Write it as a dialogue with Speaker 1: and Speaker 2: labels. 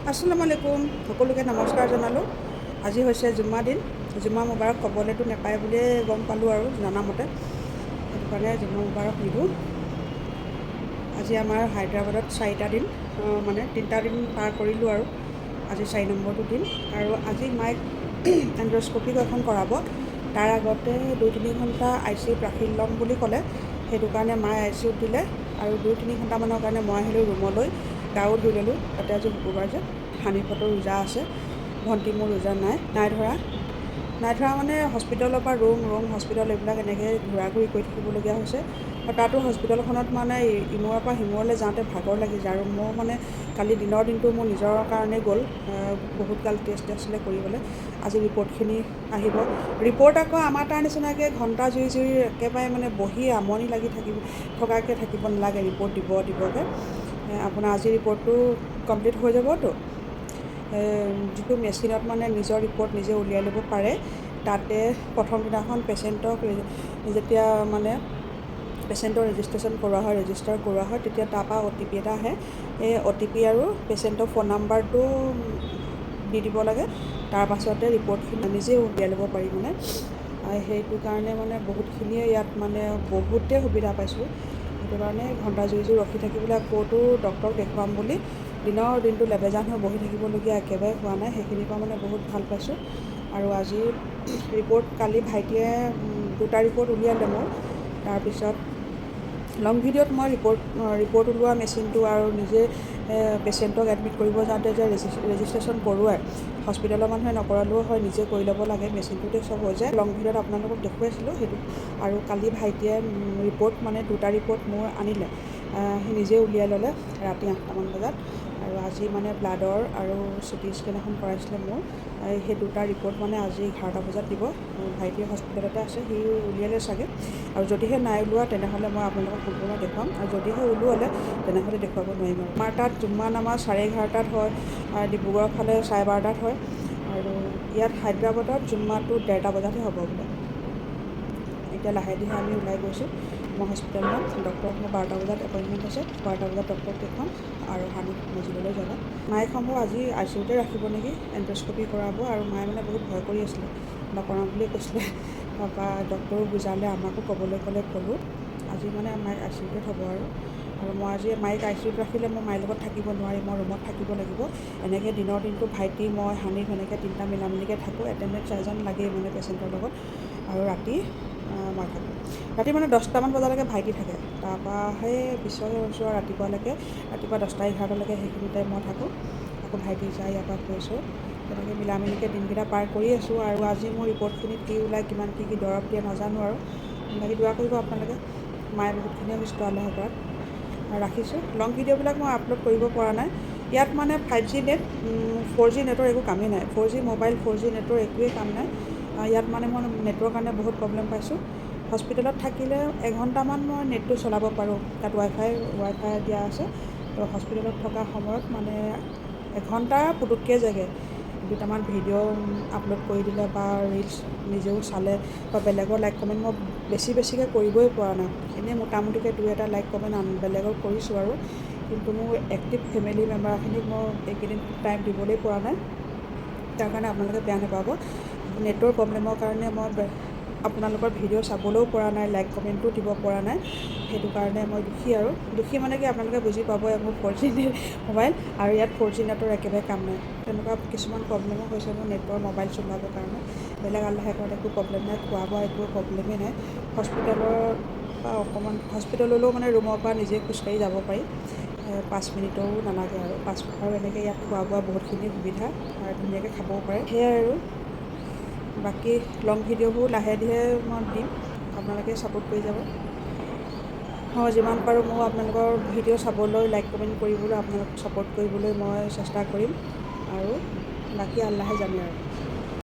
Speaker 1: আসসালামু আলাইকুম সকলোকে নমস্কাৰ জনালোঁ। আজি হৈছে জুম্মা দিন। জুম্মা মুবাৰক ক'বলৈতো নাপায় বুলিয়ে গম পালোঁ আৰু জনামতে, সেইটো কাৰণে জুম্মা মুবাৰক নিদিওঁ। আজি আমাৰ হায়দৰাবাদত 4টা দিন, মানে 3টা দিন পাৰ কৰিলোঁ আৰু আজি 4 নম্বৰটো দিন। আৰু আজি মাইক এণ্ড্ৰস্কপি এখন কৰাব। তাৰ আগতে 2-3 ঘণ্টা ICUত ৰাখি ল'ম বুলি ক'লে, সেইটো কাৰণে মায়ে ICUত দিলে। আৰু 2-3 ঘণ্টামানৰ কাৰণে মই আহিলোঁ ৰুমলৈ, গাও ধুই ল'লোঁ। তাতে আজি শুকুৰবাৰ যে হানিফহঁতৰ ৰোজা আছে, ভণ্টি মোৰ ৰোজা নাই ধৰা মানে হস্পিটেলৰ পৰা ৰুম হস্পিটেল এইবিলাক এনেকৈ ঘূৰা ঘূৰি কৰি থাকিবলগীয়া হৈছে। আৰু তাতো হস্পিটেলখনত মানে ইমূৰৰ পৰা সিমূৰলৈ যাওঁতে ভাগৰ লাগি যায়। আৰু মোৰ মানে কালি দিনৰ দিনটো মোৰ নিজৰ কাৰণেই গ'ল, বহুত গাল টেষ্ট আছিলে কৰিবলৈ। আজি ৰিপৰ্টখিনি আহিব। ৰিপৰ্ট আকৌ আমাৰ তাৰ নিচিনাকৈ ঘণ্টা জুৰি একেবাৰে মানে বহি আমনি লাগি থকাকৈ থাকিব নালাগে। ৰিপৰ্ট দিবকৈ আপোনাৰ আজি ৰিপৰ্টটো কমপ্লিট হৈ যাবতো। যিটো মেচিনত মানে নিজৰ ৰিপৰ্ট নিজে উলিয়াই ল'ব পাৰে, তাতে প্ৰথম দিনাখন পেচেণ্টক যেতিয়া মানে পেচেণ্টৰ ৰেজিষ্ট্ৰেশ্যন ৰেজিষ্টাৰ কৰোৱা হয়, তেতিয়া তাৰপৰা OTP এটা আহে। এই OTP আৰু পেচেণ্টৰ ফোন নাম্বাৰটো দি দিব লাগে। তাৰপাছতে ৰিপৰ্টখিনি নিজেই উলিয়াই ল'ব পাৰি মানে। সেইটো কাৰণে মানে বহুতখিনিয়ে ইয়াত মানে বহুতেই সুবিধা পাইছোঁ। সেইটো কাৰণে ঘণ্টা জুৰি ৰখি থাকিবলৈ আকৌতো ডক্টৰক দেখুৱাম বুলি দিনৰ দিনটো লেবেজান হৈ বহি থাকিবলগীয়া একেবাৰে হোৱা নাই। সেইখিনিৰ পৰা মানে বহুত ভাল পাইছোঁ। আৰু আজি ৰিপৰ্ট কালি ভাইটিয়ে 2টা ৰিপৰ্ট উলিয়ালে মোৰ। তাৰপিছত লং ভিডিঅ'ত মই ৰিপৰ্ট ওলোৱা মেচিনটো আৰু নিজে পেচেণ্টক এডমিট কৰিব যাওঁতে যে ৰেজিষ্ট্ৰেশ্যন কৰোৱাই, হস্পিটেলৰ মানুহে নকৰালেও হয়, নিজে কৰি ল'ব লাগে, মেচিনটোতে চব হৈ যায়। লং ভিডিঅ'ত আপোনালোকক দেখুৱাইছিলোঁ সেইটো। আৰু কালি ভাইটিয়ে ৰিপৰ্ট মানে 2টা ৰিপৰ্ট মোৰ আনিলে, সি নিজে উলিয়াই ল'লে ৰাতি 8টামান বজাত। আৰু আজি মানে ব্লাডৰ আৰু CT স্কেন এখন কৰাইছিলে মোৰ। সেই 2টা ৰিপৰ্ট মানে আজি 11টা বজাত দিব। ভাইটিয়ে হস্পিটেলতে আছে, সি উলিয়ালে চাগে। আৰু যদিহে নাই ওলোৱা তেনেহ'লে মই আপোনালোকক সম্পূৰ্ণ দেখুৱাম, আৰু যদিহে ওলোৱালে তেনেহ'লে দেখুৱাব নোৱাৰিম। আৰু আমাৰ তাত জুম্মা নামাজ 11:30 হয়, ডিব্ৰুগড়ৰ ফালে 12:30 হয়। আৰু ইয়াত হায়দৰাবাদত জুম্মাটো 1:30 বজাতহে হ'ব বোলে। এতিয়া লাহে ধীৰে আমি ওলাই গৈছোঁ। মই হস্পিটেল যাম, ডক্টৰক মোৰ 12টা বজাত এপইণ্টমেণ্ট আছে। 12টা বজাত ডক্টৰক দেখুৱাম আৰু হানিফ মছজিদলৈ যাব। মায়ে সম্ভৱ আজি ICUতে ৰাখিব নেকি, এণ্ড্ৰস্কপি কৰাব। আৰু মায়ে মানে বহুত ভয় কৰি আছিলে, নকৰাওঁ বুলিয়ে কৈছিলে। তাৰপৰা ডক্টৰো বুজালে, আমাকো ক'বলৈ ক'লোঁ। আজি মানে মাইক ICUতে থ'ব আৰু মই আজি মাইক ICUত ৰাখিলে মই মাইৰ লগত থাকিব নোৱাৰিম, মই ৰুমত থাকিব লাগিব। এনেকৈ দিনৰ দিনটো ভাইটি মই হানিফ এনেকৈ 3টা মিলামিলিকৈ থাকোঁ। এটেণ্ডেণ্ট এজন লাগেই মানে পেচেণ্টৰ লগত। আৰু ৰাতি মই থাকোঁ। ৰাতি মানে 10টামান বজালৈকে ভাইটি থাকে। তাৰপৰা সেই পিছৰ ৰাতিপুৱা 10টা 11টালৈকে সেইখিনি টাইম মই থাকোঁ। আকৌ ভাইটি যায়, ইয়াৰ পৰা গৈছোঁ। তেনেকৈ মিলামিলিকৈ দিনকেইটা পাৰ কৰি আছোঁ। আৰু আজি মোৰ ৰিপৰ্টখিনিত কি ওলায়, কিমান কি দৰৱ দিয়ে নাজানো। আৰু বাকী দোৱা কৰিব আপোনালোকে। মায়ে বহুতখিনিয়ে সুস্থ আল্লাহৰ পৰা। ৰাখিছোঁ। লং ভিডিঅ'বিলাক মই আপলোড কৰিব পৰা নাই। ইয়াত মানে 5G নেট, 4G নেটৰ একো কামেই নাই। 4G মোবাইল, 4G নেটৰ একোৱেই কাম নাই। ইয়াত মানে মই নেটৰ কাৰণে বহুত প্ৰব্লেম পাইছোঁ। হস্পিটেলত থাকিলে এঘণ্টামান মই নেটটো চলাব পাৰোঁ, তাত ৱাইফাই দিয়া আছে। তো হস্পিটেলত থকা সময়ত মানে এঘণ্টা পুটুককৈ যায়গৈ। 2টামান ভিডিঅ' আপলোড কৰি দিলে বা ৰিলচ নিজেও চালে বা বেলেগৰ লাইক কমেণ্ট মই বেছিকৈ কৰিবই পৰা নাই। এনেই মোটামুটিকৈ 2-এটা লাইক কমেণ্ট বেলেগৰ কৰিছোঁ আৰু, কিন্তু মোৰ এক্টিভ ফেমিলি মেম্বাৰখিনিক মই এইকেইদিন টাইম দিবলৈ পৰা নাই। তাৰ কাৰণে আপোনালোকে বেয়া নাপাব। নেটৰ প্ৰব্লেমৰ কাৰণে মই আপোনালোকৰ ভিডিঅ' চাবলৈও পৰা নাই, লাইক কমেণ্টো দিব পৰা নাই। সেইটো কাৰণে মই দুখী মানে কি আপোনালোকে বুজি পাবই, মোৰ 4G মোবাইল আৰু ইয়াত 4G নেটৰ একেবাৰে কাম নাই। তেনেকুৱা কিছুমান প্ৰব্লেমো হৈছে মোৰ নেটৰ মোবাইল চলাবৰ কাৰণে। বেলেগ আল্লাহে কৰাত একো প্ৰব্লেম নাই, খোৱা বোৱা একো প্ৰব্লেমেই নাই। হস্পিটেললৈও মানে ৰুমৰ পৰা নিজে খোজকাঢ়ি যাব পাৰি, 5 মিনিটৰো নালাগে আৰু এনেকৈ ইয়াত খোৱা বোৱা বহুতখিনি সুবিধা আৰু ধুনীয়াকৈ খাবও পাৰে। সেয়াই আৰু বাকী লং ভিডিঅ'বোৰ লাহে ধীৰে মই দিম, আপোনালোকে ছাপোৰ্ট কৰি যাব। মই যিমান পাৰোঁ মই আপোনালোকৰ ভিডিঅ' চাবলৈ, লাইক কমেণ্ট কৰিবলৈ, আপোনালোকক ছাপোৰ্ট কৰিবলৈ মই চেষ্টা কৰিম। আৰু বাকী আল্লাহে জানে আৰু।